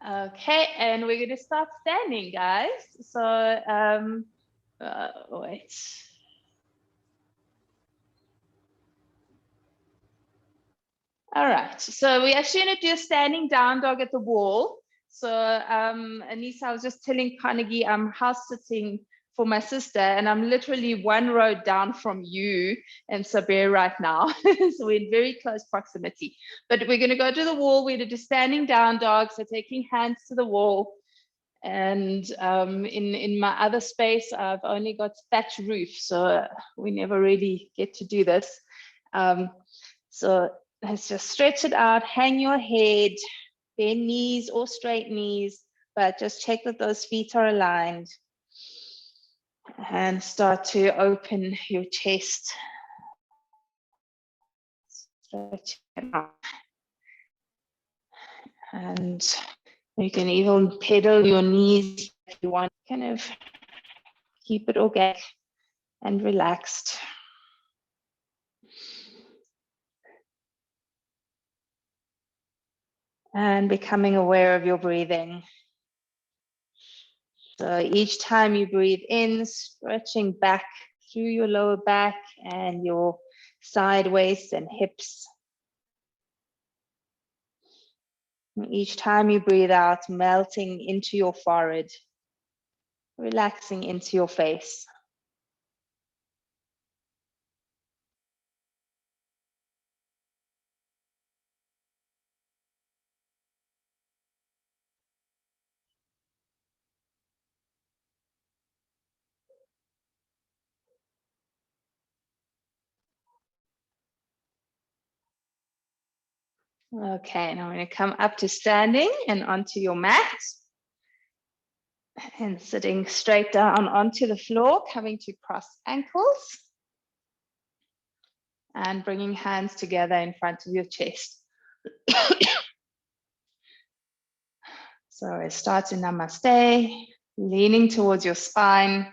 Okay, and we're going to start standing, guys. So, wait. All right, so we're actually going to do a standing down dog at the wall. So, Anissa, I was just telling Carnegie, I'm house sitting for my sister, and I'm literally one row down from you and Sabir right now. So we're in very close proximity. But we're going to go to the wall. We're going to do standing down dog, so taking hands to the wall. And in my other space, I've only got thatch roof, so we never really get to do this. So let's just stretch it out, hang your head, bend knees or straight knees, but just check that those feet are aligned. And start to open your chest. Stretch it out. And you can even pedal your knees if you want, kind of keep it organic and relaxed. And becoming aware of your breathing. So each time you breathe in, stretching back through your lower back and your side waist and hips. And each time you breathe out, melting into your forehead, relaxing into your face. Okay, now I'm going to come up to standing and onto your mat. And sitting straight down onto the floor, coming to cross ankles. And bringing hands together in front of your chest. So it starts in Namaste, leaning towards your spine.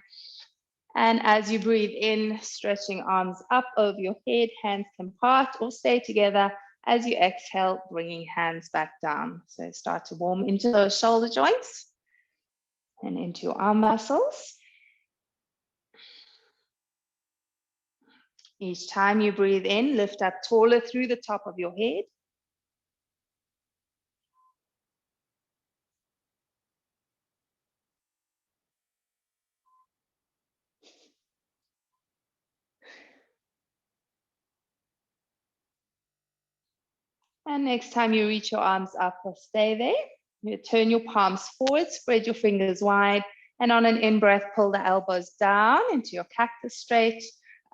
And as you breathe in, stretching arms up over your head, hands can part or stay together. As you exhale, bringing hands back down. So start to warm into those shoulder joints and into your arm muscles. Each time you breathe in, lift up taller through the top of your head. And next time you reach your arms up or stay there, you turn your palms forward, spread your fingers wide, and on an in-breath, pull the elbows down into your cactus straight.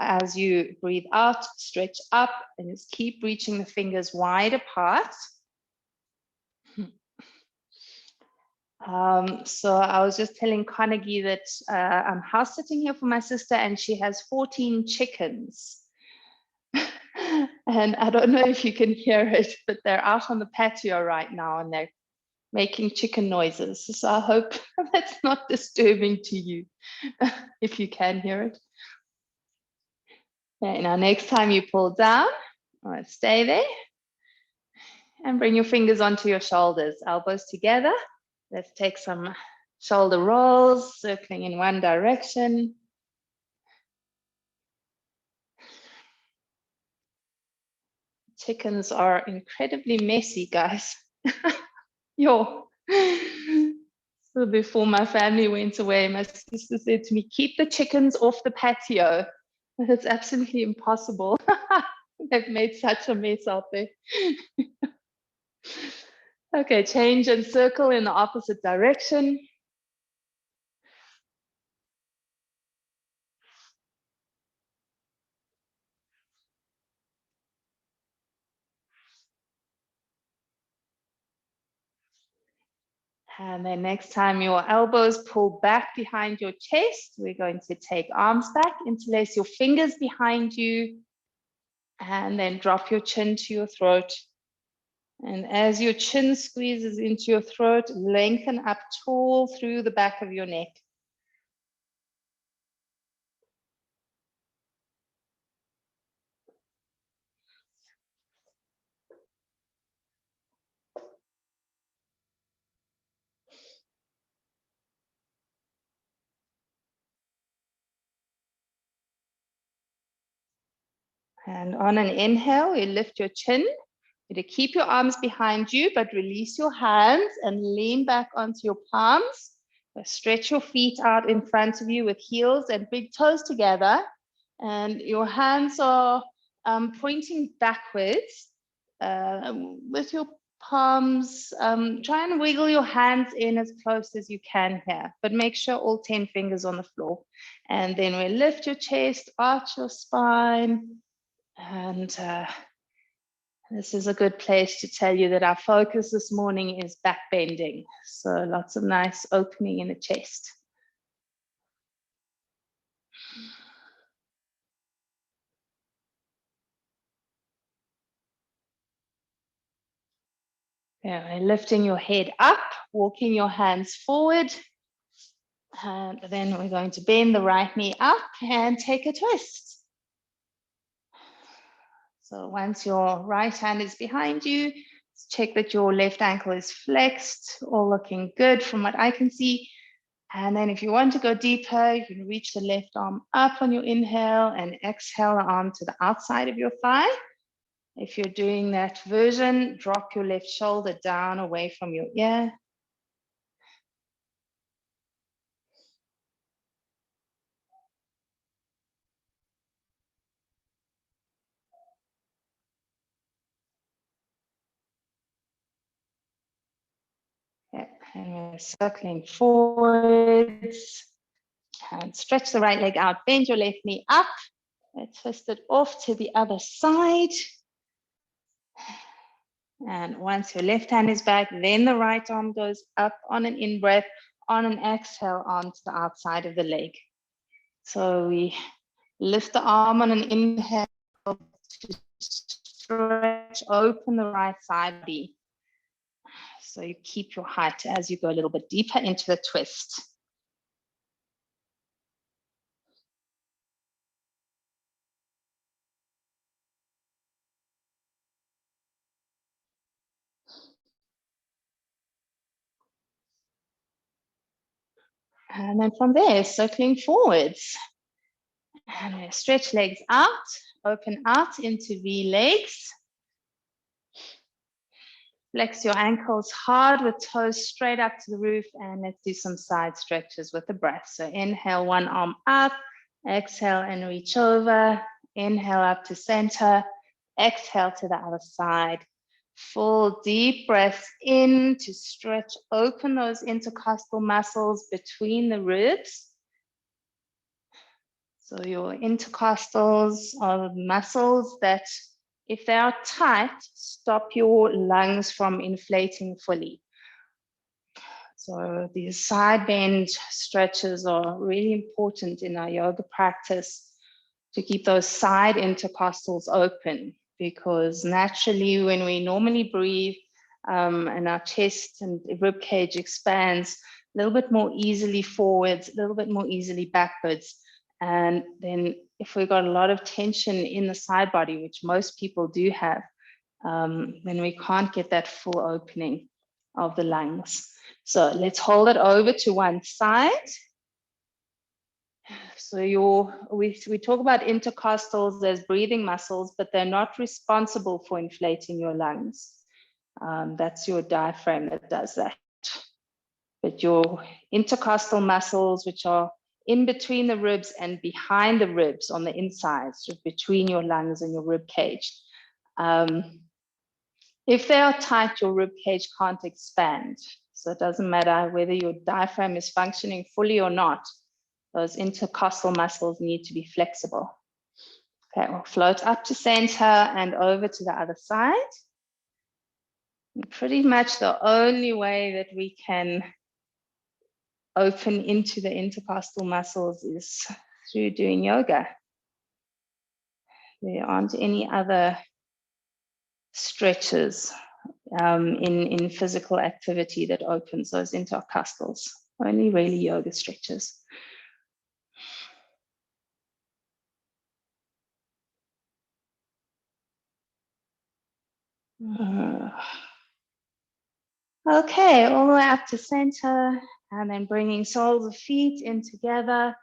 As you breathe out, stretch up, and just keep reaching the fingers wide apart. So I was just telling Carnegie that I'm house sitting here for my sister, and she has 14 chickens. And I don't know if you can hear it, but they're out on the patio right now and they're making chicken noises. So I hope that's not disturbing to you, if you can hear it. Okay, now next time you pull down, stay there and bring your fingers onto your shoulders, elbows together. Let's take some shoulder rolls, circling in one direction. Chickens are incredibly messy, guys. Yo. So before my family went away, my sister said to me, keep the chickens off the patio. It's absolutely impossible. They've made such a mess out there. Okay, change and circle in the opposite direction. And then next time your elbows pull back behind your chest, we're going to take arms back, interlace your fingers behind you, and then drop your chin to your throat. And as your chin squeezes into your throat, lengthen up tall through the back of your neck. And on an inhale, you lift your chin. You keep your arms behind you, but release your hands and lean back onto your palms. Stretch your feet out in front of you with heels and big toes together. And your hands are pointing backwards with your palms. Try and wiggle your hands in as close as you can here, but make sure all 10 fingers on the floor. And then we lift your chest, arch your spine, and this is a good place to tell you that our focus this morning is back bending. So lots of nice opening in the chest. Yeah, lifting your head up, walking your hands forward. And then we're going to bend the right knee up and take a twist. So once your right hand is behind you, check that your left ankle is flexed, all looking good from what I can see. And then if you want to go deeper, you can reach the left arm up on your inhale and exhale the arm to the outside of your thigh. If you're doing that version, drop your left shoulder down away from your ear. Yeah, and we're circling forwards. And stretch the right leg out, bend your left knee up. Let's twist it off to the other side. And once your left hand is back, then the right arm goes up on an in-breath, on an exhale onto the outside of the leg. So we lift the arm on an inhale to stretch open the right side body. So you keep your height as you go a little bit deeper into the twist. And then from there, circling forwards. And we stretch legs out, open out into V legs. Flex your ankles hard with toes straight up to the roof, and let's do some side stretches with the breath. So inhale, one arm up, exhale and reach over, inhale up to center, exhale to the other side. Full deep breaths in to stretch open those intercostal muscles between the ribs. So your intercostals are muscles that, if they are tight, stop your lungs from inflating fully. So these side bend stretches are really important in our yoga practice to keep those side intercostals open, because naturally when we normally breathe and our chest and rib cage expands a little bit more easily forwards, a little bit more easily backwards. And then if we've got a lot of tension in the side body, which most people do have, then we can't get that full opening of the lungs. So let's hold it over to one side. So we talk about intercostals as breathing muscles, but they're not responsible for inflating your lungs. That's your diaphragm that does that. But your intercostal muscles, which are in between the ribs and behind the ribs on the inside, so between your lungs and your rib cage. If they are tight, your rib cage can't expand. So it doesn't matter whether your diaphragm is functioning fully or not. Those intercostal muscles need to be flexible. Okay, we'll float up to center and over to the other side. And pretty much the only way that we can open into the intercostal muscles is through doing yoga. There aren't any other stretches in physical activity that opens those intercostals. Only really yoga stretches. Okay, all the way up to center, and then bringing soles of feet in together.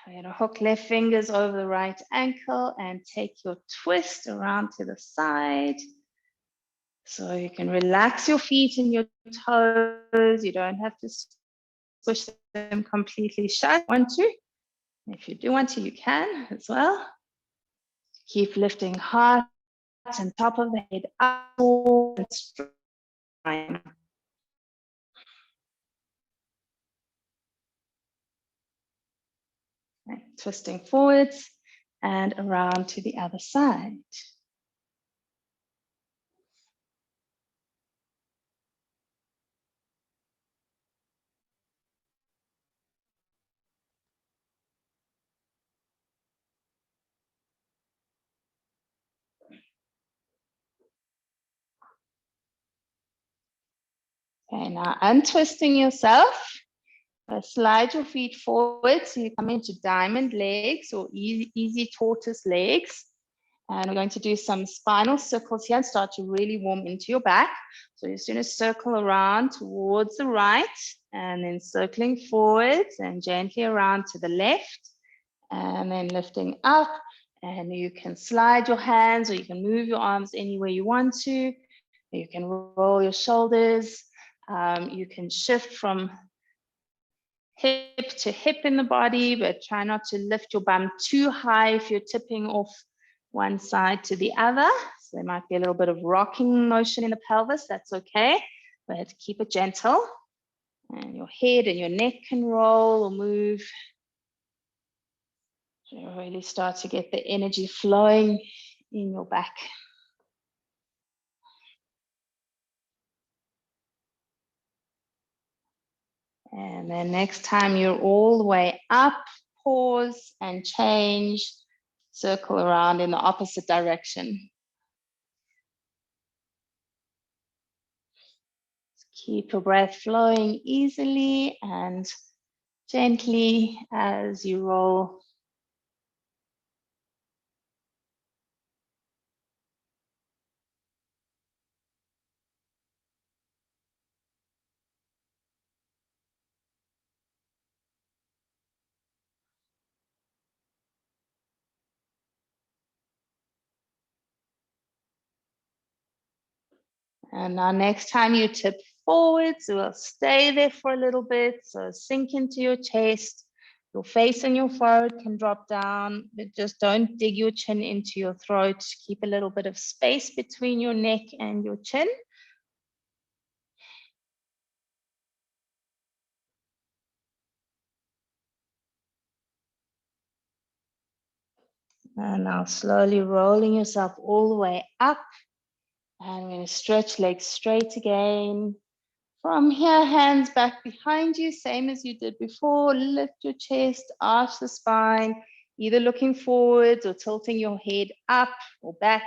We're going to hook left fingers over the right ankle and take your twist around to the side. So you can relax your feet and your toes. You don't have to squish them completely shut. If you want to. If you do want to, you can as well. Keep lifting heart and top of the head up and spine. Okay, twisting forwards and around to the other side. Okay, now untwisting yourself. Slide your feet forward so you come into diamond legs or easy tortoise legs. And we're going to do some spinal circles here and start to really warm into your back. So you're just going to circle around towards the right and then circling forwards and gently around to the left and then lifting up. And you can slide your hands or you can move your arms anywhere you want to. You can roll your shoulders. You can shift from hip to hip in the body, but try not to lift your bum too high if you're tipping off one side to the other. So there might be a little bit of rocking motion in the pelvis. That's okay, but keep it gentle. And your head and your neck can roll or move. So you really start to get the energy flowing in your back. And then next time you're all the way up, pause and change, circle around in the opposite direction. Keep your breath flowing easily and gently as you roll. And now next time you tip forwards, we'll stay there for a little bit. So sink into your chest. Your face and your forehead can drop down, but just don't dig your chin into your throat. Keep a little bit of space between your neck and your chin. And now slowly rolling yourself all the way up. And we're going to stretch legs straight again. From here, hands back behind you, same as you did before. Lift your chest, arch the spine, either looking forwards or tilting your head up or back.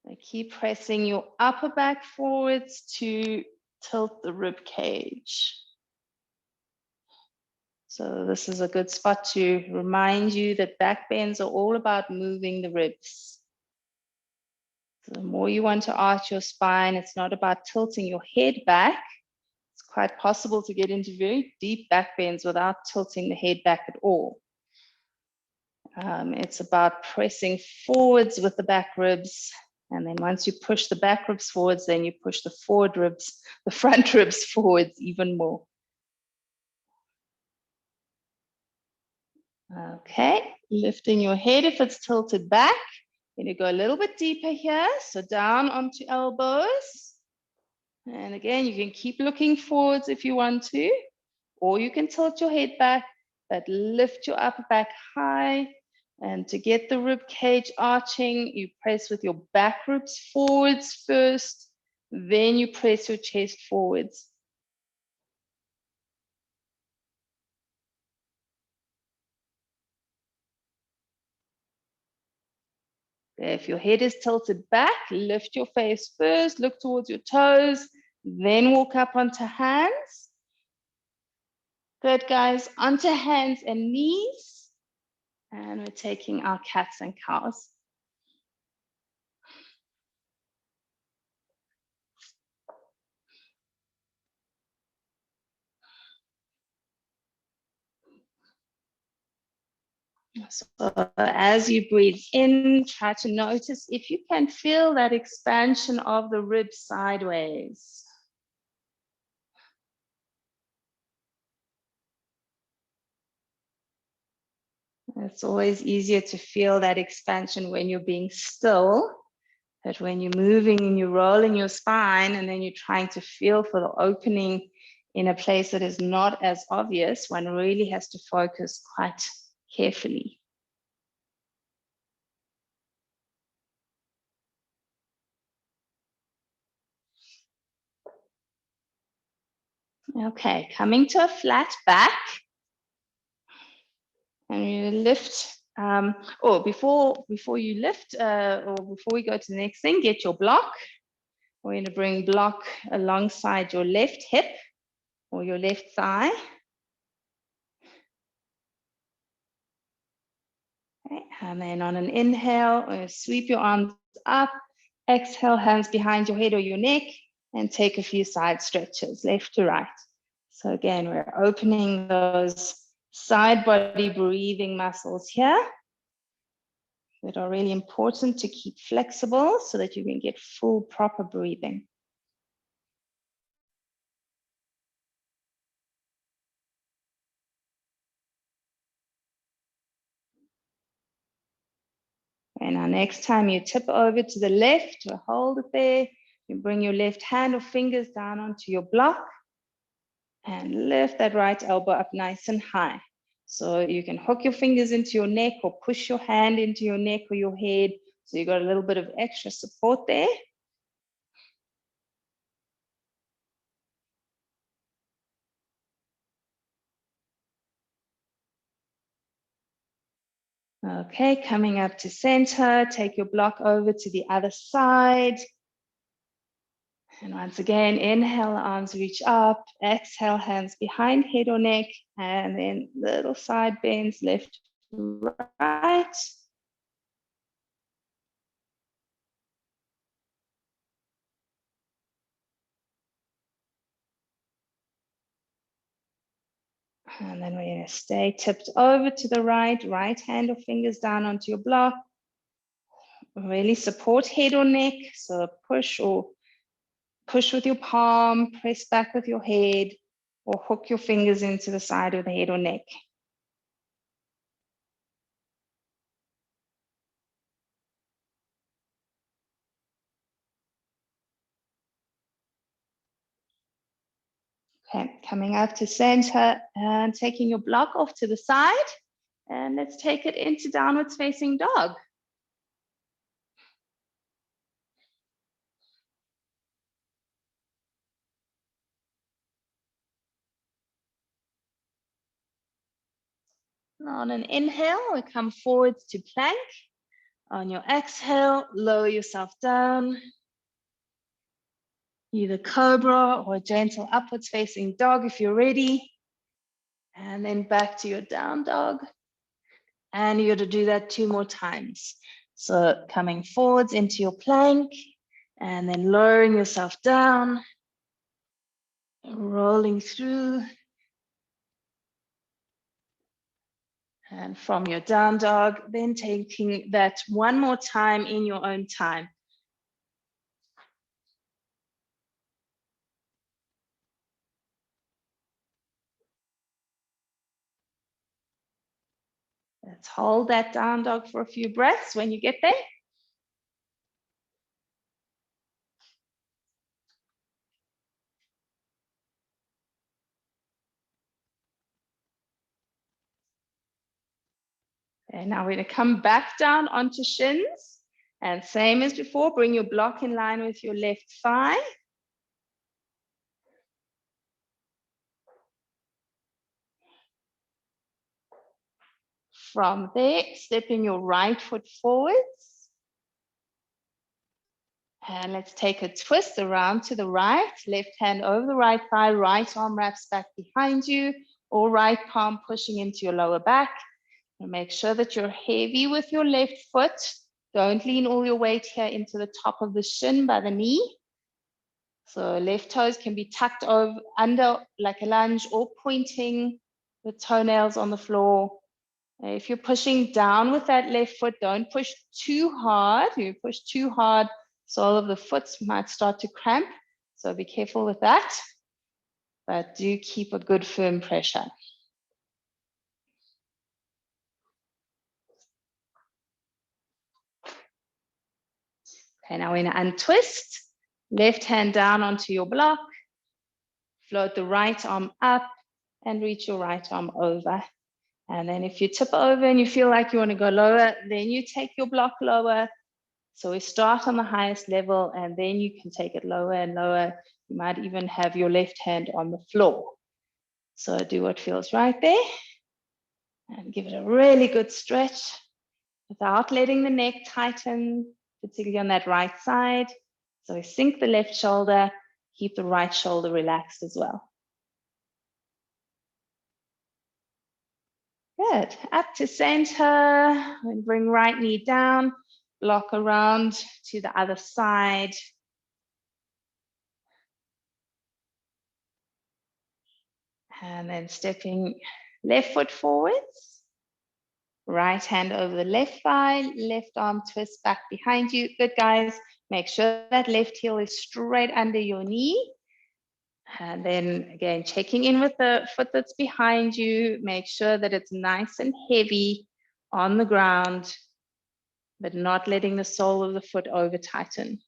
And keep pressing your upper back forwards to tilt the rib cage. So this is a good spot to remind you that back bends are all about moving the ribs. So the more you want to arch your spine, it's not about tilting your head back. It's quite possible to get into very deep back bends without tilting the head back at all. It's about pressing forwards with the back ribs. And then once you push the back ribs forwards, then you push the forward ribs, the front ribs forwards even more. Okay, lifting your head if it's tilted back. Then you go a little bit deeper here. So down onto elbows. And again, you can keep looking forwards if you want to, or you can tilt your head back, but lift your upper back high. And to get the rib cage arching, you press with your back ribs forwards first, then you press your chest forwards. If your head is tilted back, lift your face first, look towards your toes, then walk up onto hands. Good, guys, onto hands and knees. And we're taking our cats and cows. So as you breathe in, try to notice if you can feel that expansion of the ribs sideways. It's always easier to feel that expansion when you're being still, but when you're moving and you're rolling your spine and then you're trying to feel for the opening in a place that is not as obvious, one really has to focus quite carefully. Okay, coming to a flat back. And you lift, before you lift, or before we go to the next thing, get your block. We're going to bring block alongside your left hip or your left thigh. Okay. And then on an inhale, sweep your arms up, exhale, hands behind your head or your neck, and take a few side stretches, left to right. So again, we're opening those side body breathing muscles here that are really important to keep flexible so that you can get full proper breathing. And now next time you tip over to the left or hold it there, you bring your left hand or fingers down onto your block and lift that right elbow up nice and high. So you can hook your fingers into your neck or push your hand into your neck or your head. So you got a little bit of extra support there. Okay, coming up to center, take your block over to the other side. And once again, inhale, arms reach up, exhale, hands behind head or neck, and then little side bends, left to right. And then we're going to stay tipped over to the right, right hand or fingers down onto your block. Really support head or neck. So push with your palm, press back with your head, or hook your fingers into the side of the head or neck. Okay, coming up to center and taking your block off to the side. And let's take it into downwards facing dog. On an inhale, we come forwards to plank. On your exhale, lower yourself down. Either cobra or gentle upwards facing dog if you're ready. And then back to your down dog. And you're going to do that 2 more times. So coming forwards into your plank and then lowering yourself down, rolling through. And from your down dog, then taking that 1 more time in your own time. Let's hold that down dog for a few breaths when you get there. And now we're going to come back down onto shins. And same as before, bring your block in line with your left thigh. From there, stepping your right foot forwards. And let's take a twist around to the right, left hand over the right thigh, right arm wraps back behind you, or right palm pushing into your lower back. And make sure that you're heavy with your left foot. Don't lean all your weight here into the top of the shin by the knee. So left toes can be tucked over under like a lunge or pointing with toenails on the floor. If you're pushing down with that left foot, don't push too hard. If you push too hard, sole of the foot might start to cramp. So be careful with that. But do keep a good firm pressure. Okay, now we're going to untwist. Left hand down onto your block. Float the right arm up and reach your right arm over. And then if you tip over and you feel like you want to go lower, then you take your block lower. So we start on the highest level and then you can take it lower and lower. You might even have your left hand on the floor. So do what feels right there and give it a really good stretch without letting the neck tighten, particularly on that right side. So we sink the left shoulder, keep the right shoulder relaxed as well. Good, up to center, and bring right knee down, block around to the other side. And then stepping left foot forwards, right hand over the left thigh, left arm twist back behind you. Good, guys, make sure that left heel is straight under your knee. And then again, checking in with the foot that's behind you, make sure that it's nice and heavy on the ground, but not letting the sole of the foot over tighten.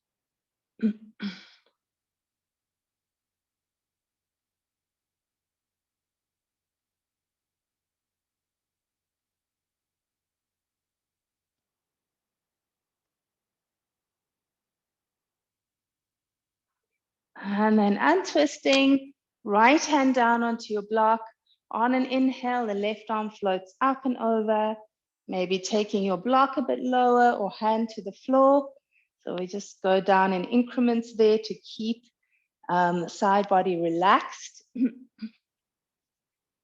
And then untwisting, right hand down onto your block. On an inhale, the left arm floats up and over, maybe taking your block a bit lower or hand to the floor. So we just go down in increments there to keep the side body relaxed.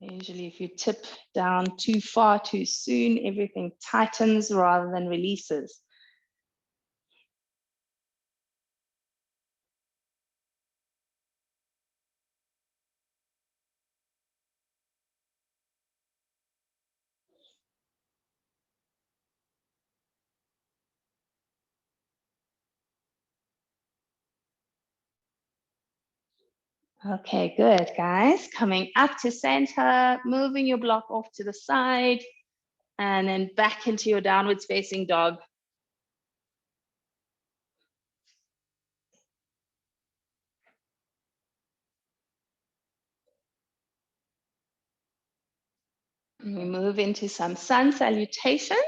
Usually if you tip down too far too soon, everything tightens rather than releases. Okay, good, guys. Coming up to center, moving your block off to the side, and then back into your downwards facing dog. We move into some sun salutations.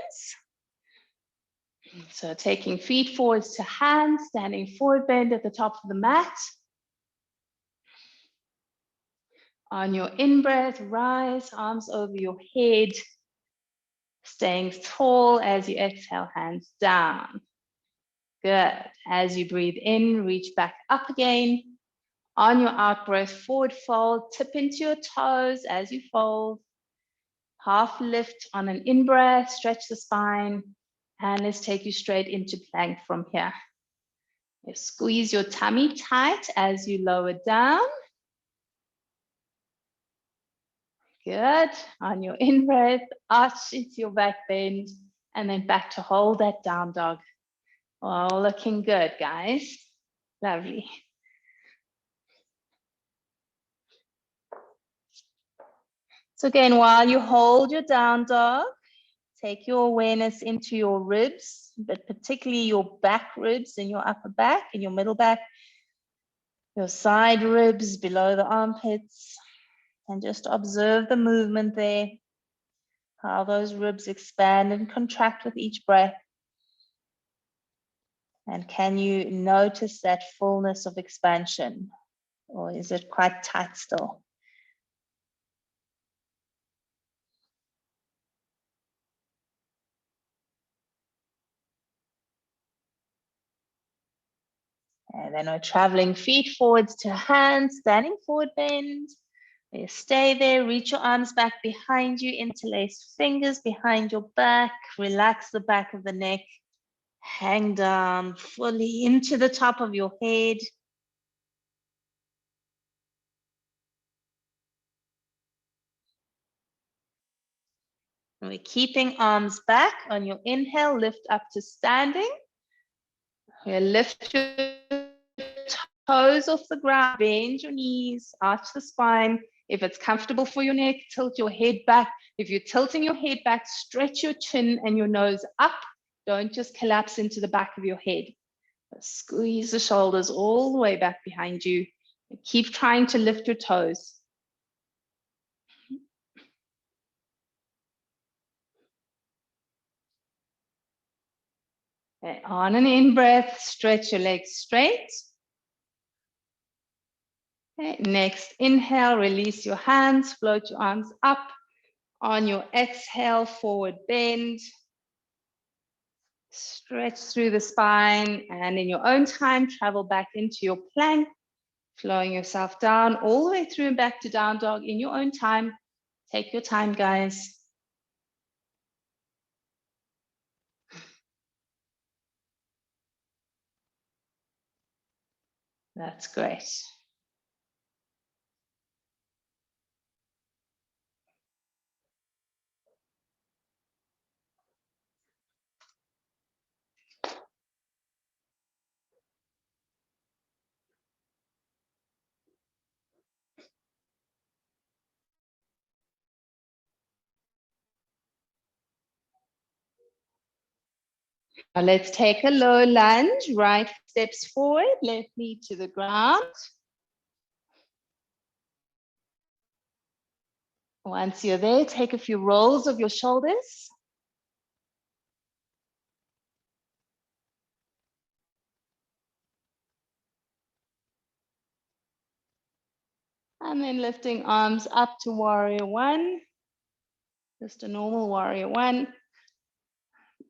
So taking feet forwards to hands, standing forward bend at the top of the mat. On your in-breath, rise, arms over your head, staying tall as you exhale, hands down. Good. As you breathe in, reach back up again. On your out breath, forward fold, tip into your toes as you fold. Half lift on an in-breath, stretch the spine, and let's take you straight into plank from here. You squeeze your tummy tight as you lower down. Good. On your in-breath, arch into your back bend, and then back to hold that down dog. Oh, looking good, guys. Lovely. So again, while you hold your down dog, take your awareness into your ribs, but particularly your back ribs and your upper back and your middle back, your side ribs below the armpits, and just observe the movement there, how those ribs expand and contract with each breath. And can you notice that fullness of expansion, or is it quite tight still? And then we're traveling feet forwards to hands, standing forward bend. You stay there, reach your arms back behind you, interlace fingers behind your back, relax the back of the neck, hang down fully into the top of your head. And we're keeping arms back. On your inhale, lift up to standing. We'll lift your toes off the ground, bend your knees, arch the spine. If it's comfortable for your neck, tilt your head back. If you're tilting your head back, stretch your chin and your nose up. Don't just collapse into the back of your head. Squeeze the shoulders all the way back behind you. Keep trying to lift your toes. Okay, on an in-breath, stretch your legs straight. Okay, next, inhale, release your hands, float your arms up. On your exhale, forward bend. Stretch through the spine, and in your own time, travel back into your plank, flowing yourself down all the way through and back to down dog in your own time. Take your time, guys. That's great. Now let's take a low lunge, right steps forward, left knee to the ground. Once you're there, take a few rolls of your shoulders. And then lifting arms up to warrior one. Just a normal warrior one.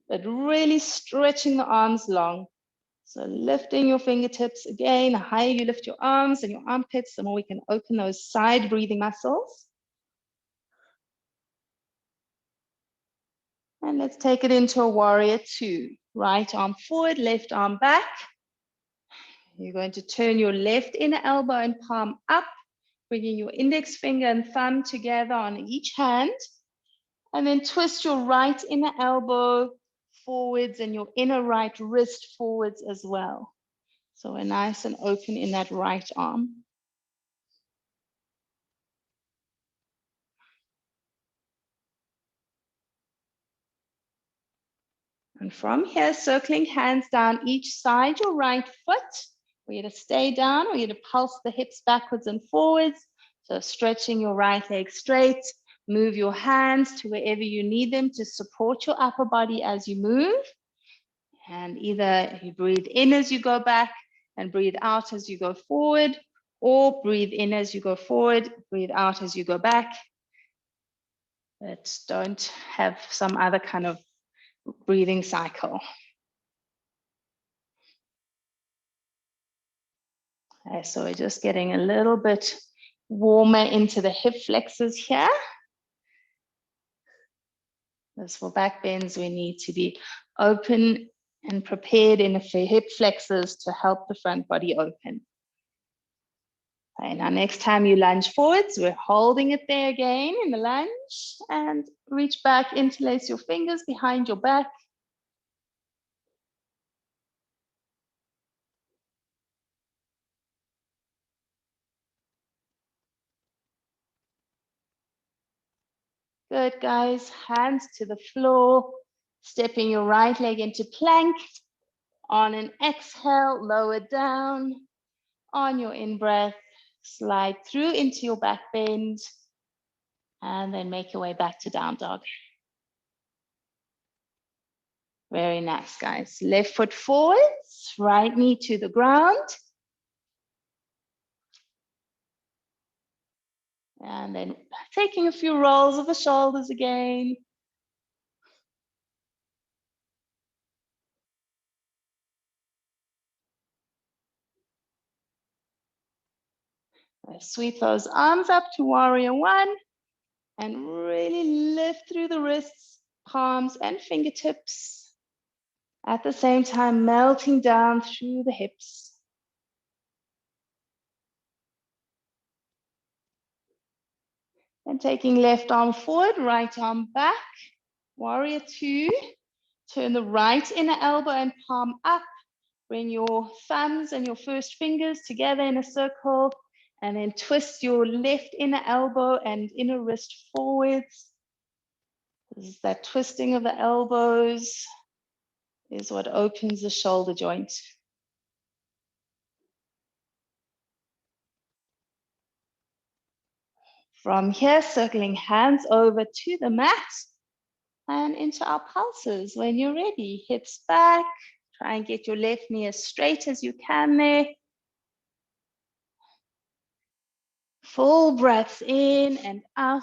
But really stretching the arms long. So lifting your fingertips again, the higher you lift your arms and your armpits, the more we can open those side breathing muscles. And let's take it into a warrior two. Right arm forward, left arm back. You're going to turn your left inner elbow and palm up, bringing your index finger and thumb together on each hand. And then twist your right inner elbow forwards and your inner right wrist forwards as well. So we're nice and open in that right arm. And from here, circling hands down each side, your right foot. We're going to stay down. We're going to pulse the hips backwards and forwards. So stretching your right leg straight. Move your hands to wherever you need them to support your upper body as you move. And either you breathe in as you go back and breathe out as you go forward, or breathe in as you go forward, breathe out as you go back. But don't have some other kind of breathing cycle. Okay, so we're just getting a little bit warmer into the hip flexors here. As for back bends, we need to be open and prepared in the hip flexors to help the front body open. Okay, now next time you lunge forwards, we're holding it there again in the lunge, and reach back, interlace your fingers behind your back. Good, guys. Hands to the floor, stepping your right leg into plank. On an exhale, lower down. On your in-breath, slide through into your back bend, and then make your way back to down dog. Very nice, guys. Left foot forwards, right knee to the ground. And then taking a few rolls of the shoulders again. Sweep those arms up to warrior one and really lift through the wrists, palms, and fingertips. At the same time, melting down through the hips. And taking left arm forward, right arm back. Warrior two. Turn the right inner elbow and palm up. Bring your thumbs and your first fingers together in a circle, and then twist your left inner elbow and inner wrist forwards. This is that twisting of the elbows is what opens the shoulder joint. From here, circling hands over to the mat and into our pulses. When you're ready, hips back. Try and get your left knee as straight as you can there. Full breaths in and out.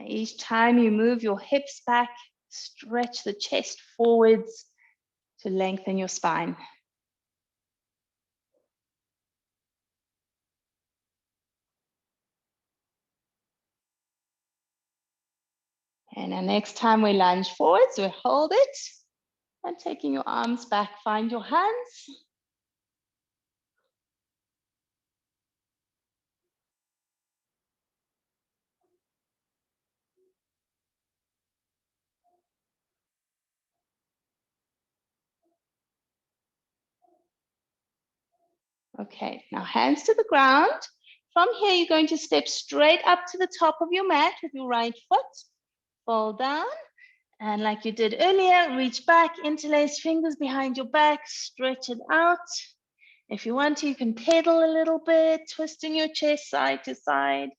Each time you move your hips back, stretch the chest forwards to lengthen your spine. And the next time we lunge forwards, we hold it. And taking your arms back, find your hands. Okay, now hands to the ground. From here, you're going to step straight up to the top of your mat with your right foot. Fall down. And like you did earlier, reach back, interlace fingers behind your back, stretch it out. If you want to, you can pedal a little bit, twisting your chest side to side.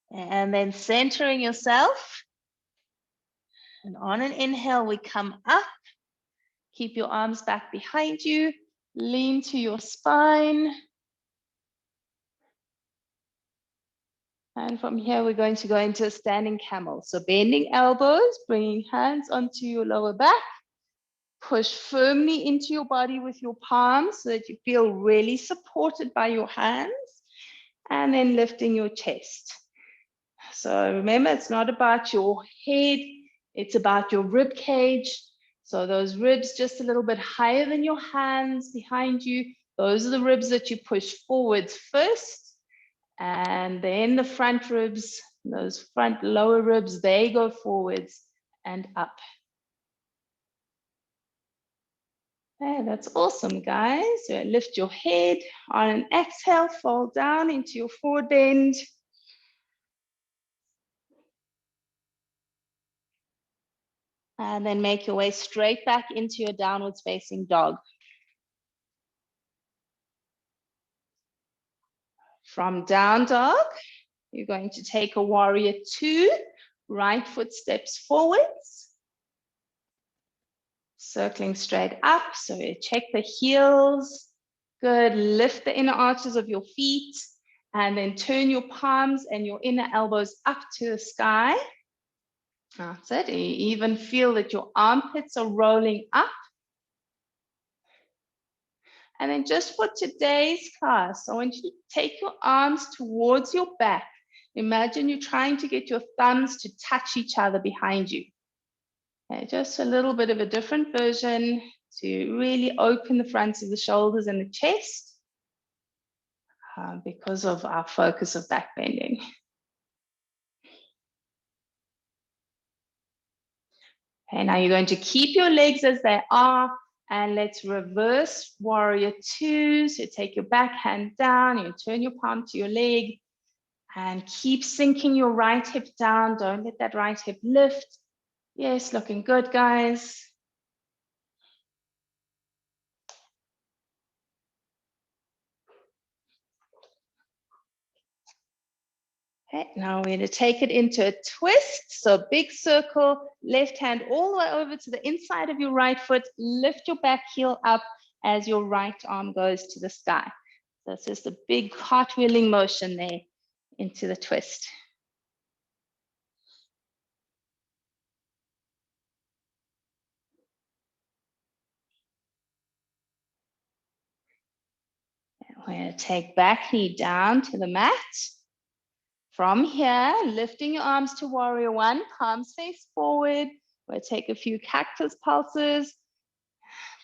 And then centering yourself. And on an inhale, we come up. Keep your arms back behind you. Lean to your spine. And from here, we're going to go into a standing camel. So bending elbows, bringing hands onto your lower back. Push firmly into your body with your palms so that you feel really supported by your hands. And then lifting your chest. So remember, it's not about your head, it's about your rib cage. So those ribs just a little bit higher than your hands behind you. Those are the ribs that you push forwards first. And then the front ribs, those front lower ribs, they go forwards and up. Okay, that's awesome, guys. So lift your head on an exhale, fall down into your forward bend. And then make your way straight back into your downwards facing dog. From down dog, you're going to take a warrior two, right foot steps forwards. Circling straight up, so you check the heels. Good, lift the inner arches of your feet, and then turn your palms and your inner elbows up to the sky. That's it. You even feel that your armpits are rolling up. And then just for today's class, I want you to take your arms towards your back. Imagine you're trying to get your thumbs to touch each other behind you. Okay, just a little bit of a different version to really open the fronts of the shoulders and the chest because of our focus of back bending. Okay, now you're going to keep your legs as they are, and let's reverse warrior two. So take your back hand down, you turn your palm to your leg, and keep sinking your right hip down. Don't let that right hip lift. Yes, looking good, guys. Okay, now we're going to take it into a twist. So big circle, left hand all the way over to the inside of your right foot. Lift your back heel up as your right arm goes to the sky. So it's just a big cartwheeling motion there into the twist. We're going to take back knee down to the mat. From here, lifting your arms to warrior one, palms face forward. We'll take a few cactus pulses,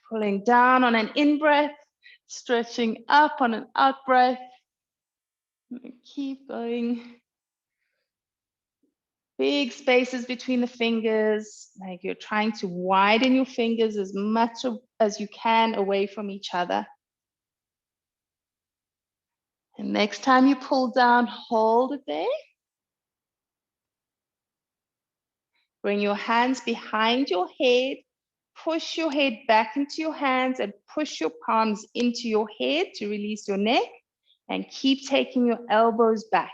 pulling down on an in-breath, stretching up on an out-breath. Keep going. Big spaces between the fingers, like you're trying to widen your fingers as much as you can away from each other. And next time you pull down, hold it there. Bring your hands behind your head, push your head back into your hands and push your palms into your head to release your neck, and keep taking your elbows back.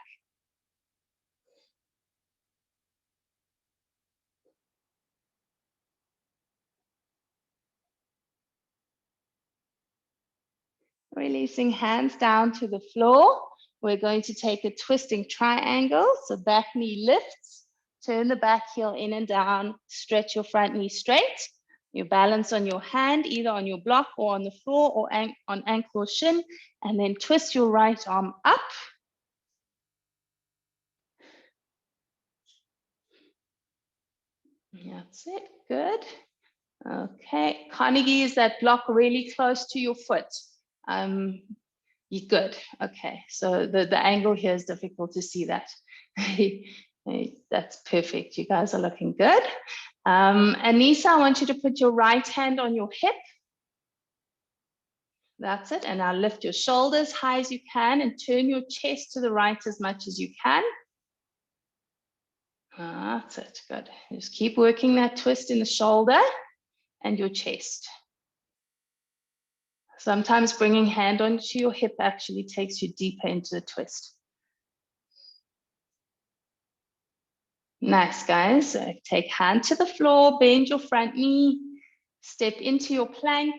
Releasing hands down to the floor. We're going to take a twisting triangle. So back knee lifts, turn the back heel in and down, stretch your front knee straight. You balance on your hand, either on your block or on the floor or on ankle or shin, and then twist your right arm up. That's it, good. Okay, Carnegie, is that block really close to your foot? You're good. Okay, so the angle here is difficult to see that. That's perfect. You guys are looking good. Anissa, I want you to put your right hand on your hip. That's it. And now lift your shoulders high as you can and turn your chest to the right as much as you can. That's it. Good. Just keep working that twist in the shoulder and your chest. Sometimes bringing hand onto your hip actually takes you deeper into the twist. Nice, guys. So take hand to the floor, bend your front knee, step into your plank,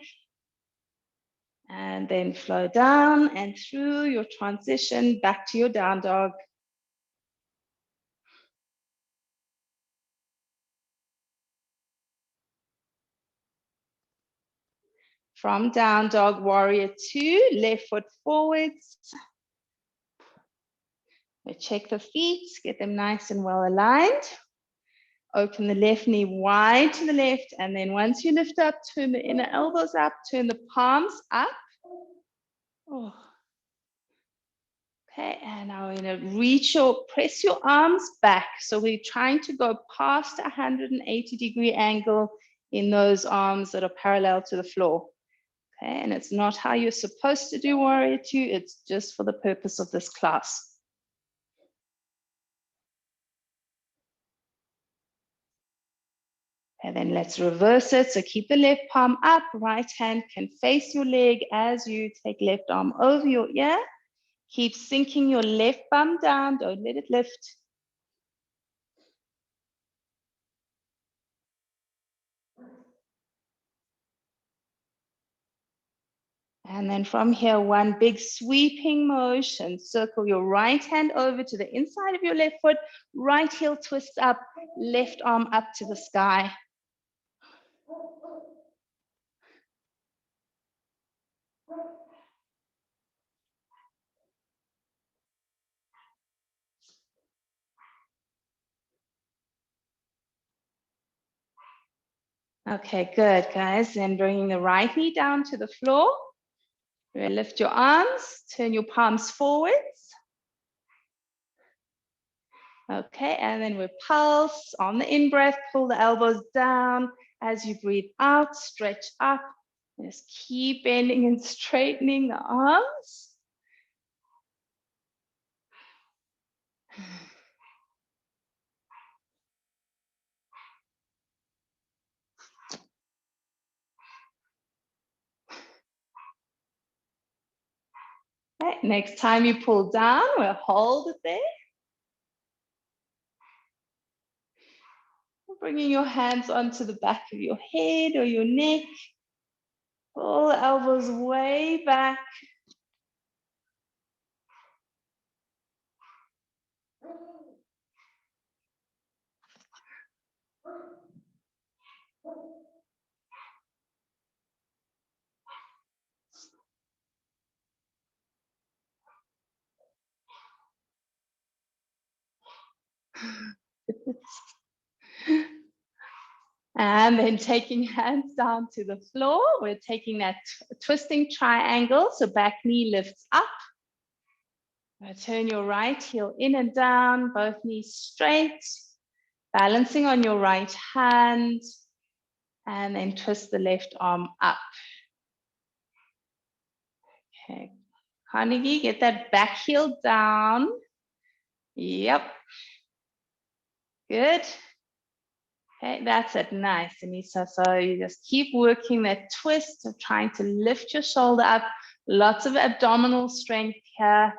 and then flow down and through your transition back to your down dog. From down dog, warrior two, left foot forwards. We check the feet, get them nice and well aligned. Open the left knee wide to the left, and then once you lift up, turn the inner elbows up, turn the palms up. Oh. Okay, and now we're going to reach or press your arms back. So we're trying to go past a 180-degree angle in those arms that are parallel to the floor. Okay, and it's not how you're supposed to do warrior two, it's just for the purpose of this class. And then let's reverse it. So keep the left palm up, right hand can face your leg as you take left arm over your ear. Keep sinking your left bum down, don't let it lift. And then from here, one big sweeping motion. Circle your right hand over to the inside of your left foot, right heel twists up, left arm up to the sky. Okay, good, guys. Then bringing the right knee down to the floor. Lift your arms, turn your palms forwards. Okay, and then we pulse on the in-breath, pull the elbows down. As you breathe out, stretch up. Just keep bending and straightening the arms. Okay, next time you pull down, we'll hold it there. Bringing your hands onto the back of your head or your neck. Pull the elbows way back. And then taking hands down to the floor, we're taking that twisting triangle. So back knee lifts up. Turn your right heel in and down, both knees straight, balancing on your right hand, and then twist the left arm up. Okay, Carnegie, get that back heel down. Yep. Good. Okay, that's it. Nice, Anissa. So you just keep working that twist of trying to lift your shoulder up. Lots of abdominal strength here.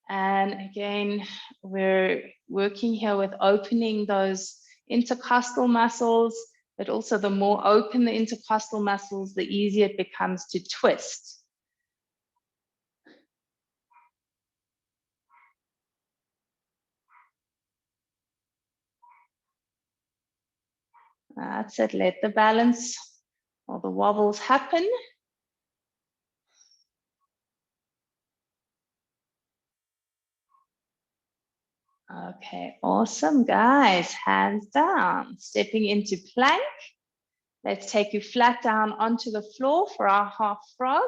And again, we're working here with opening those intercostal muscles, but also the more open the intercostal muscles, the easier it becomes to twist. That's it. Let the balance or the wobbles happen. Okay, awesome, guys. Hands down. Stepping into plank. Let's take you flat down onto the floor for our half frog.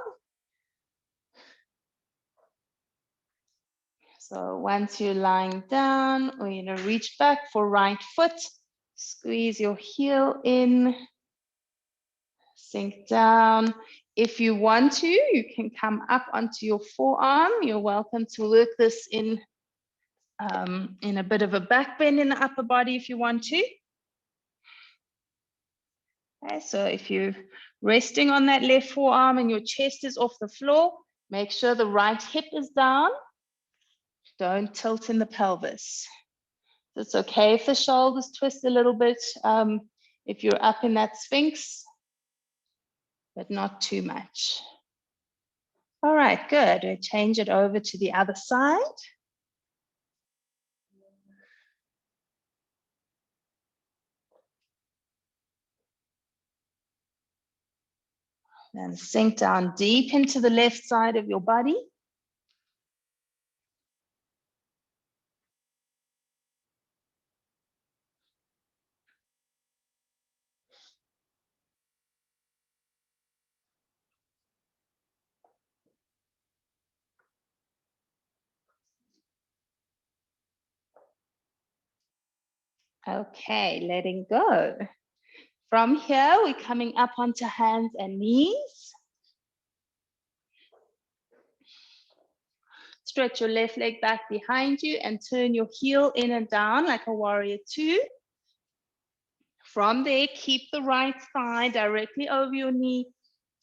So once you're lying down, we're going to reach back for right foot. Squeeze your heel in. Sink down. If you want to, you can come up onto your forearm. You're welcome to work this in a bit of a back bend in the upper body if you want to. Okay, so if you're resting on that left forearm and your chest is off the floor, make sure the right hip is down. Don't tilt in the pelvis. It's okay if the shoulders twist a little bit if you're up in that Sphinx, but not too much. All right, good. We'll change it over to the other side. And sink down deep into the left side of your body. Okay, letting go. From here, we're coming up onto hands and knees. Stretch your left leg back behind you and turn your heel in and down like a warrior two. From there, keep the right thigh directly over your knee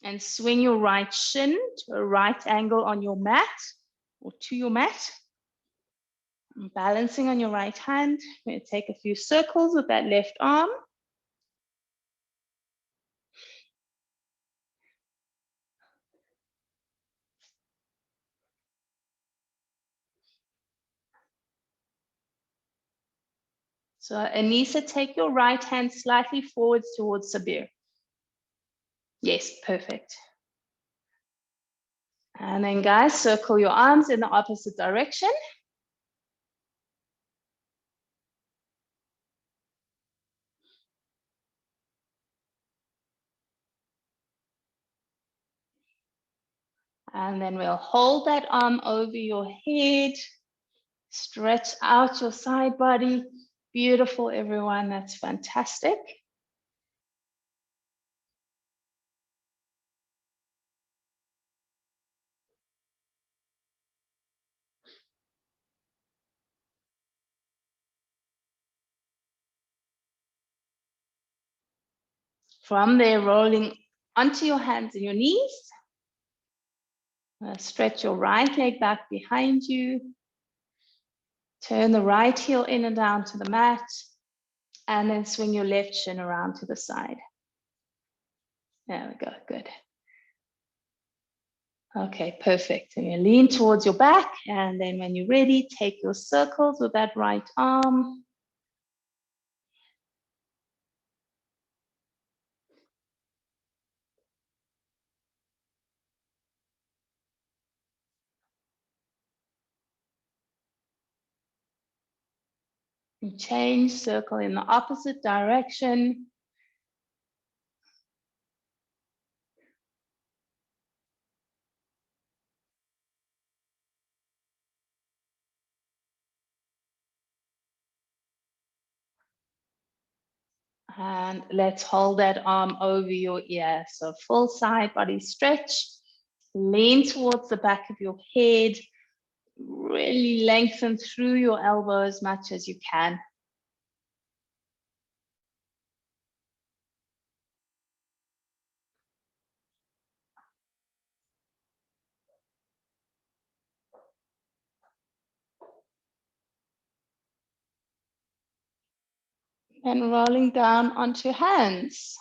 and swing your right shin to a right angle on your mat or to your mat. And balancing on your right hand, we're going to take a few circles with that left arm. So Anissa, take your right hand slightly forwards towards Sabir. Yes, perfect. And then guys, circle your arms in the opposite direction. And then we'll hold that arm over your head. Stretch out your side body. Beautiful, everyone. That's fantastic. From there, rolling onto your hands and your knees. Stretch your right leg back behind you. Turn the right heel in and down to the mat. And then swing your left shin around to the side. There we go, good. Okay, perfect. And you lean towards your back, and then when you're ready, take your circles with that right arm. And change, circle in the opposite direction. And let's hold that arm over your ear. So full side body stretch. Lean towards the back of your head. Really lengthen through your elbow as much as you can. And rolling down onto hands.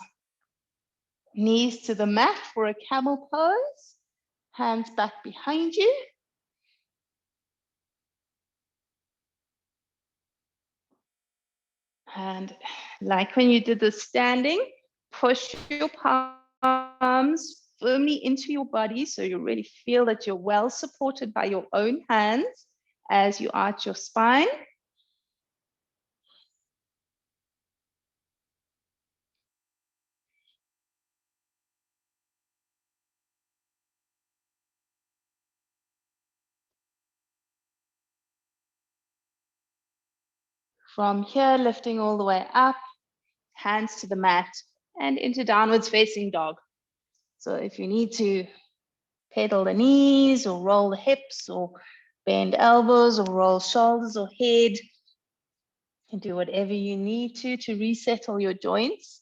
Knees to the mat for a camel pose. Hands back behind you. And like when you did the standing, push your palms firmly into your body so you really feel that you're well supported by your own hands as you arch your spine. From here, lifting all the way up, hands to the mat and into downwards facing dog. So if you need to pedal the knees or roll the hips or bend elbows or roll shoulders or head, you can do whatever you need to resettle your joints.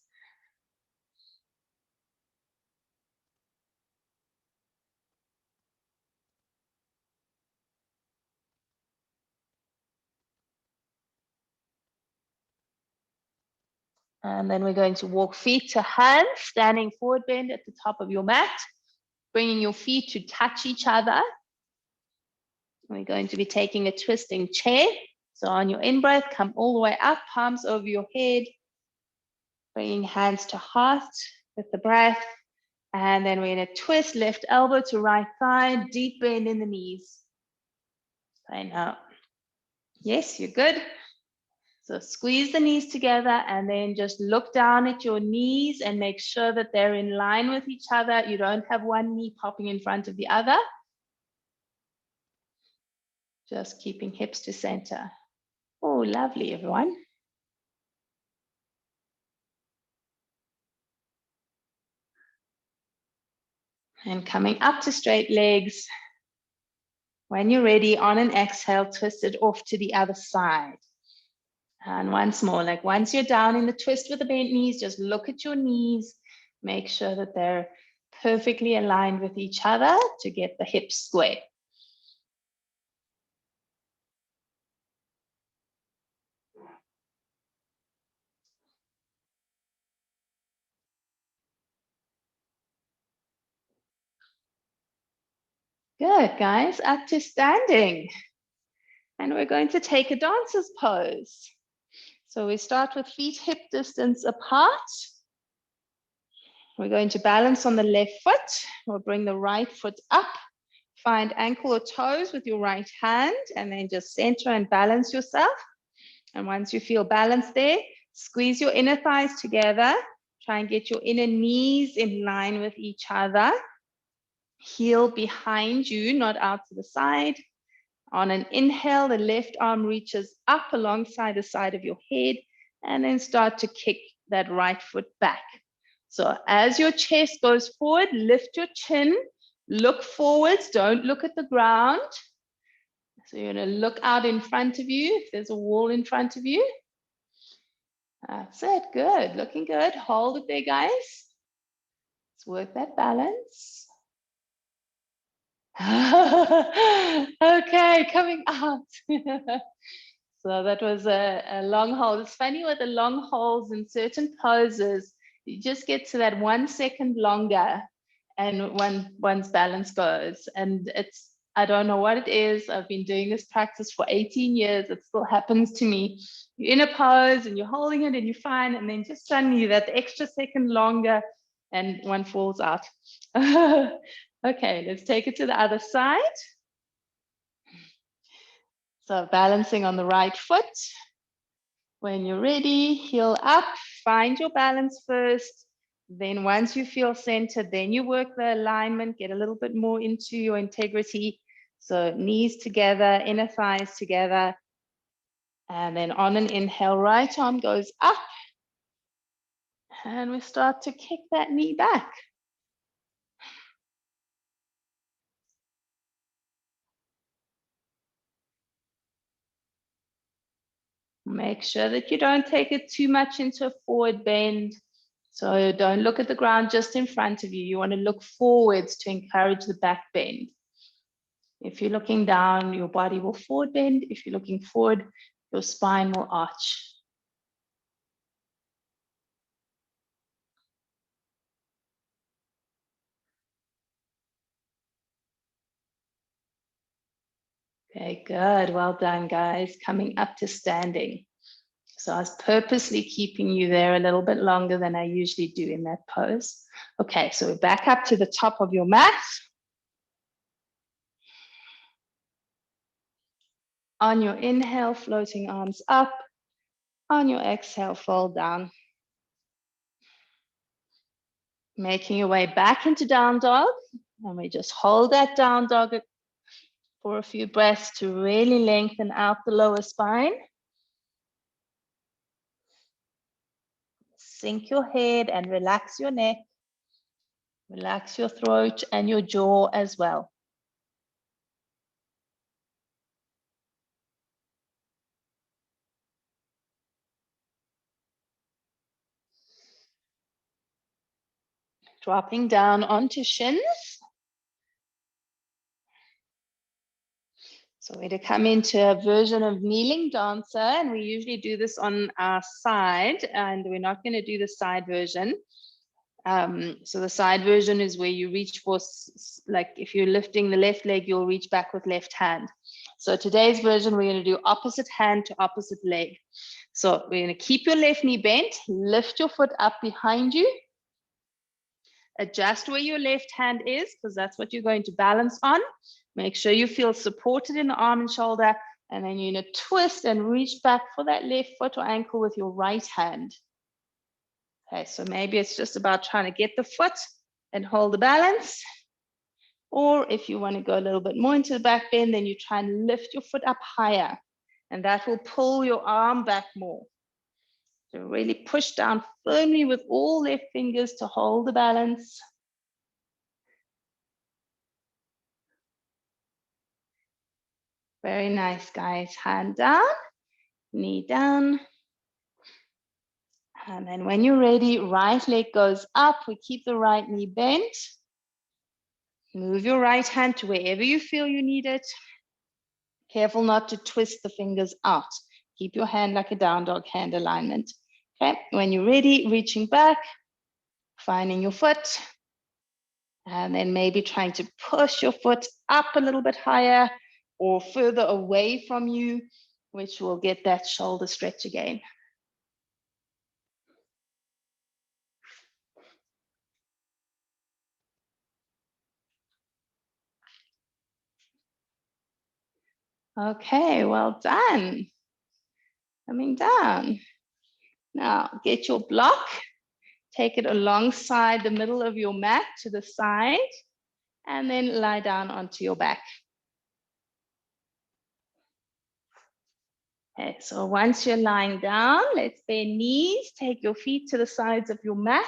And then we're going to walk feet to hands, standing forward bend at the top of your mat, bringing your feet to touch each other. We're going to be taking a twisting chair. So on your in-breath, come all the way up, palms over your head, bringing hands to heart with the breath. And then we're going to twist left elbow to right thigh, deep bend in the knees. Right now. Yes, you're good. So squeeze the knees together and then just look down at your knees and make sure that they're in line with each other. You don't have one knee popping in front of the other. Just keeping hips to center. Oh, lovely, everyone. And coming up to straight legs. When you're ready, on an exhale, twist it off to the other side. And once more, like once you're down in the twist with the bent knees, just look at your knees, make sure that they're perfectly aligned with each other to get the hips square. Good, guys, up to standing. And we're going to take a dancer's pose. So we start with feet hip distance apart. We're going to balance on the left foot. We'll bring the right foot up. Find ankle or toes with your right hand, and then just center and balance yourself. And once you feel balanced there, squeeze your inner thighs together. Try and get your inner knees in line with each other. Heel behind you, not out to the side. On an inhale, the left arm reaches up alongside the side of your head, and then start to kick that right foot back. So as your chest goes forward, lift your chin, look forwards, don't look at the ground. So you're going to look out in front of you if there's a wall in front of you. That's it, good, looking good. Hold it there, guys. Let's work that balance. Okay, coming out. So that was a long hold. It's funny with the long holds in certain poses, you just get to that 1 second longer and one's balance goes. And it's, I don't know what it is. I've been doing this practice for 18 years. It still happens to me. You're in a pose and you're holding it and you're fine. And then just suddenly that extra second longer and one falls out. Okay, let's take it to the other side. So balancing on the right foot. When you're ready, heel up, find your balance first. Then once you feel centered, then you work the alignment, get a little bit more into your integrity. So knees together, inner thighs together. And then on an inhale, right arm goes up. And we start to kick that knee back. Make sure that you don't take it too much into a forward bend. So don't look at the ground just in front of you. You want to look forwards to encourage the back bend. If you're looking down, your body will forward bend. If you're looking forward, your spine will arch. Okay, good. Well done, guys. Coming up to standing. So I was purposely keeping you there a little bit longer than I usually do in that pose. Okay, so we're back up to the top of your mat. On your inhale, floating arms up. On your exhale, fold down. Making your way back into down dog. And we just hold that down dog for a few breaths to really lengthen out the lower spine. Sink your head and relax your neck. Relax your throat and your jaw as well. Dropping down onto shins. So we're going to come into a version of kneeling dancer, and we usually do this on our side, and we're not going to do the side version. So the side version is where you reach for, like if you're lifting the left leg, you'll reach back with left hand. So today's version, we're going to do opposite hand to opposite leg. So we're going to keep your left knee bent, lift your foot up behind you, adjust where your left hand is, because that's what you're going to balance on. Make sure you feel supported in the arm and shoulder, and then you're going to twist and reach back for that left foot or ankle with your right hand. Okay, so maybe it's just about trying to get the foot and hold the balance. Or if you want to go a little bit more into the back bend, then you try and lift your foot up higher, and that will pull your arm back more. So really push down firmly with all left fingers to hold the balance. Very nice, guys. Hand down, knee down. And then when you're ready, right leg goes up. We keep the right knee bent. Move your right hand to wherever you feel you need it. Careful not to twist the fingers out. Keep your hand like a down dog hand alignment. Okay, when you're ready, reaching back, finding your foot, and then maybe trying to push your foot up a little bit higher or further away from you, which will get that shoulder stretch again. Okay, well done. Coming down. Now get your block, take it alongside the middle of your mat to the side, and then lie down onto your back. Okay, so once you're lying down, let's bend knees, take your feet to the sides of your mat,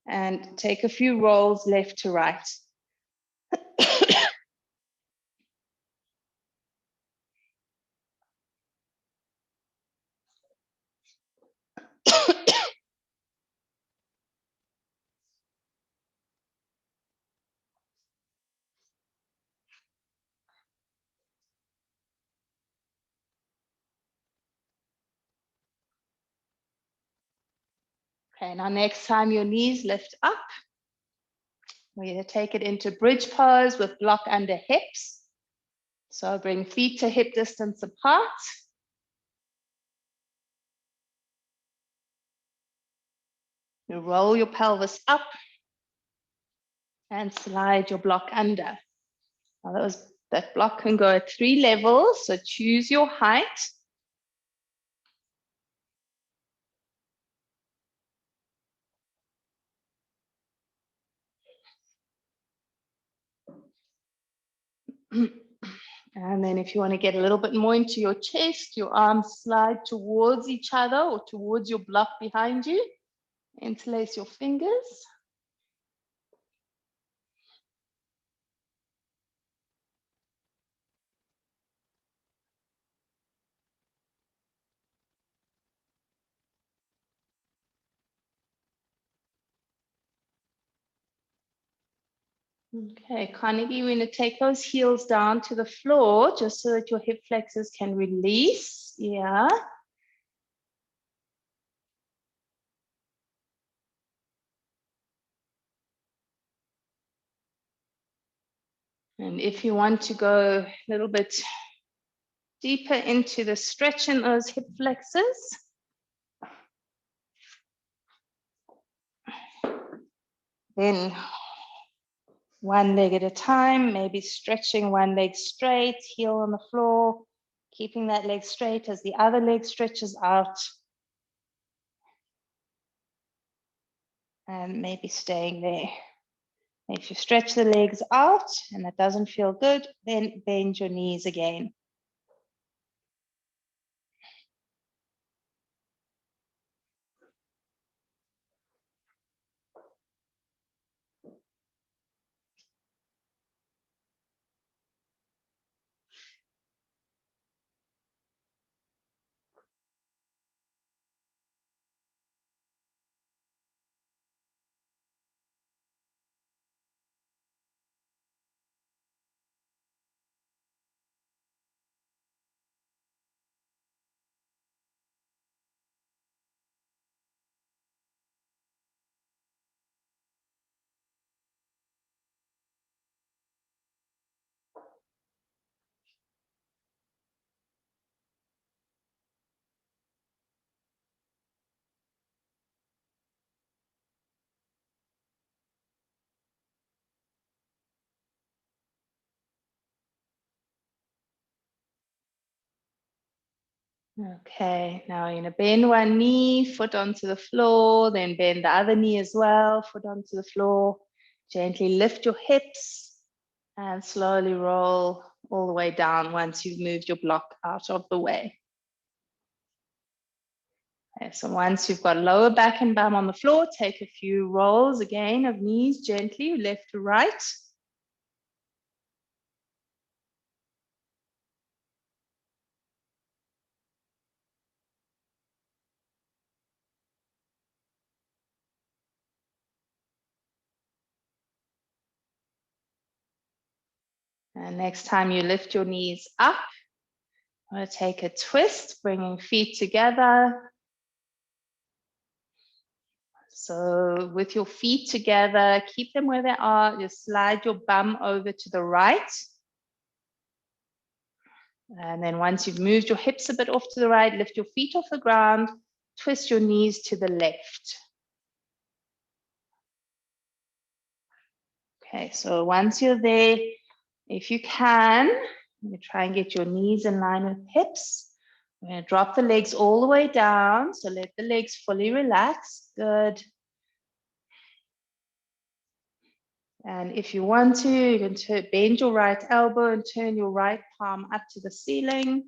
and take a few rolls left to right. Okay, now next time your knees lift up, we're going to take it into bridge pose with block under hips. So bring feet to hip distance apart. You roll your pelvis up and slide your block under. Now That block can go at 3 levels, so choose your height. And then if you want to get a little bit more into your chest, your arms slide towards each other or towards your block behind you. Interlace your fingers. Okay, Carnegie, we're going to take those heels down to the floor just so that your hip flexors can release. Yeah. And if you want to go a little bit deeper into the stretch in those hip flexors, then one leg at a time, maybe stretching one leg straight, heel on the floor, keeping that leg straight as the other leg stretches out. And maybe staying there. If you stretch the legs out and that doesn't feel good, then bend your knees again. Okay, now you're going to bend one knee, foot onto the floor, then bend the other knee as well, foot onto the floor. Gently lift your hips and slowly roll all the way down once you've moved your block out of the way. Okay, so once you've got lower back and bum on the floor, take a few rolls again of knees gently, left to right. And next time you lift your knees up, I'm going to take a twist, bringing feet together. So with your feet together, keep them where they are. Just slide your bum over to the right. And then once you've moved your hips a bit off to the right, lift your feet off the ground, twist your knees to the left. Okay, so once you're there, if you can, you try and get your knees in line with hips. We're going to drop the legs all the way down. So let the legs fully relax. Good. And if you want to, you can bend your right elbow and turn your right palm up to the ceiling.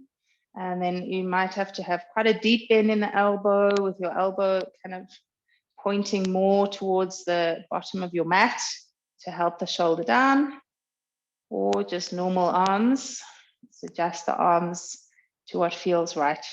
And then you might have to have quite a deep bend in the elbow with your elbow kind of pointing more towards the bottom of your mat to help the shoulder down, or just normal arms. Let's adjust the arms to what feels right.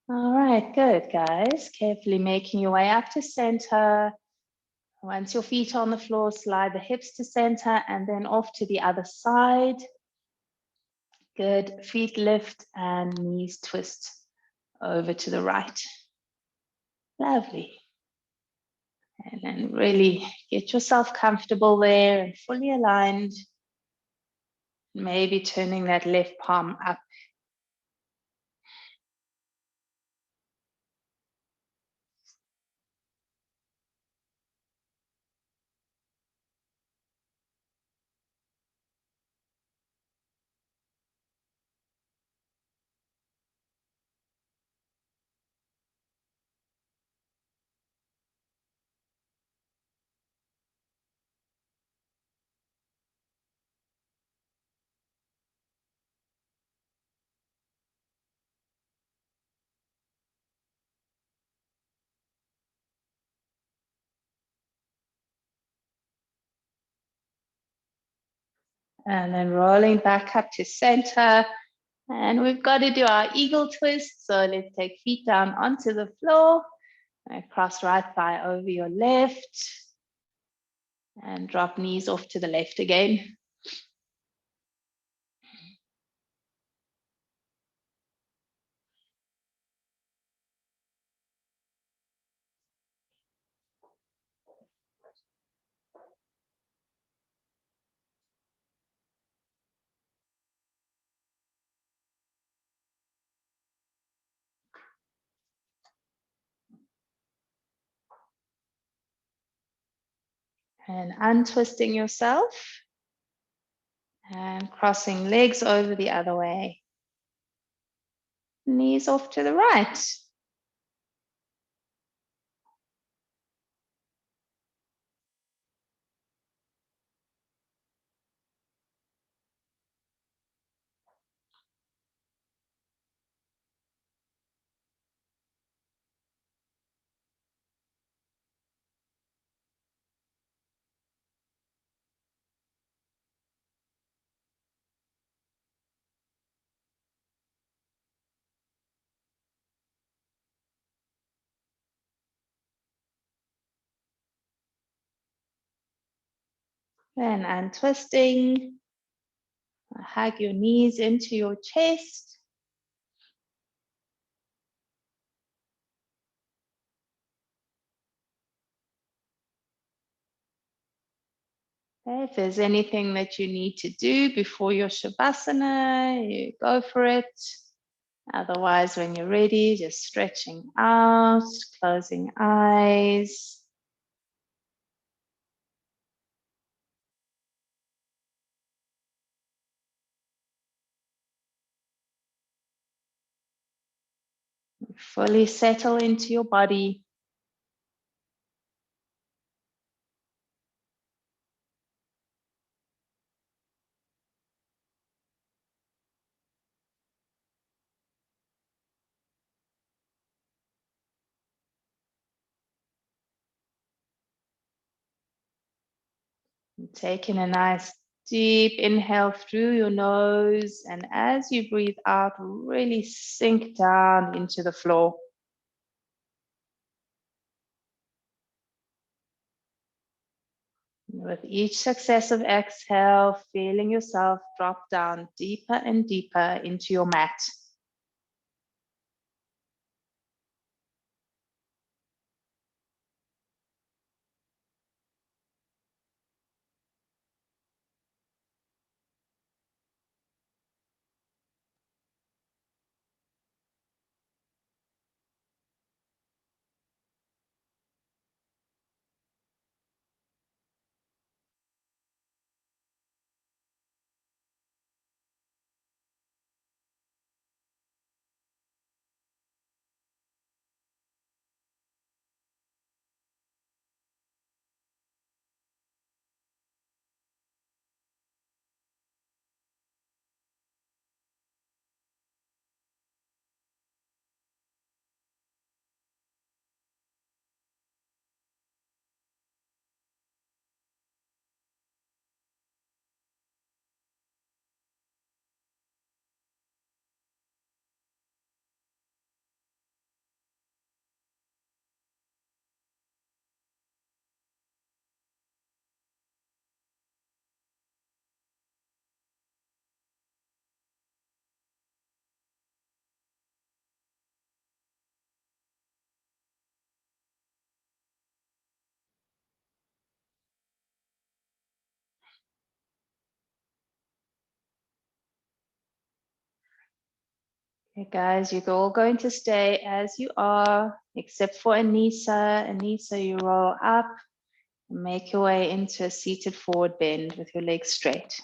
All right, good, guys. Carefully making your way up to center. Once your feet are on the floor, slide the hips to center and then off to the other side. Good. Feet lift and knees twist over to the right. Lovely. And then really get yourself comfortable there and fully aligned. Maybe turning that left palm up. And then rolling back up to center. And we've got to do our eagle twist. So let's take feet down onto the floor. And cross right thigh over your left. And drop knees off to the left again. And untwisting yourself. And crossing legs over the other way. Knees off to the right. And untwisting. Hug your knees into your chest. Okay, if there's anything that you need to do before your Shavasana, you go for it. Otherwise, when you're ready, just stretching out, closing eyes. Fully settle into your body. Taking a nice deep inhale through your nose, and as you breathe out, really sink down into the floor. With each successive exhale, feeling yourself drop down deeper and deeper into your mat. Okay, guys, you're all going to stay as you are, except for Anissa. Anissa, you roll up and make your way into a seated forward bend with your legs straight.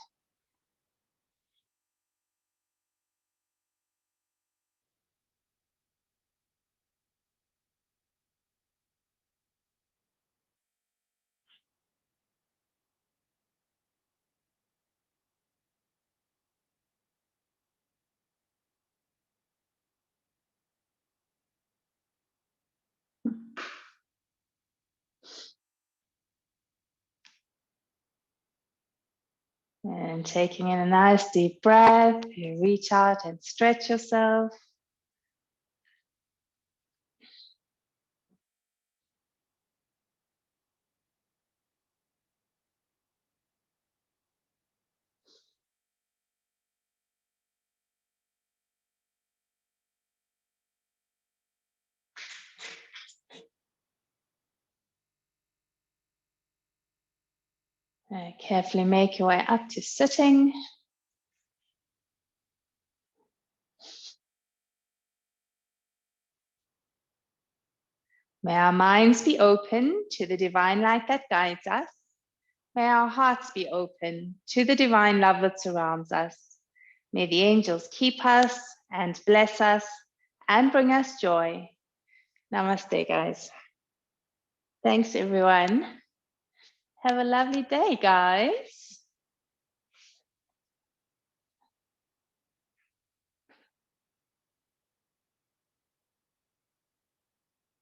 And taking in a nice deep breath, you reach out and stretch yourself. Carefully make your way up to sitting. May our minds be open to the divine light that guides us. May our hearts be open to the divine love that surrounds us. May the angels keep us and bless us and bring us joy. Namaste, guys. Thanks, everyone. Have a lovely day, guys.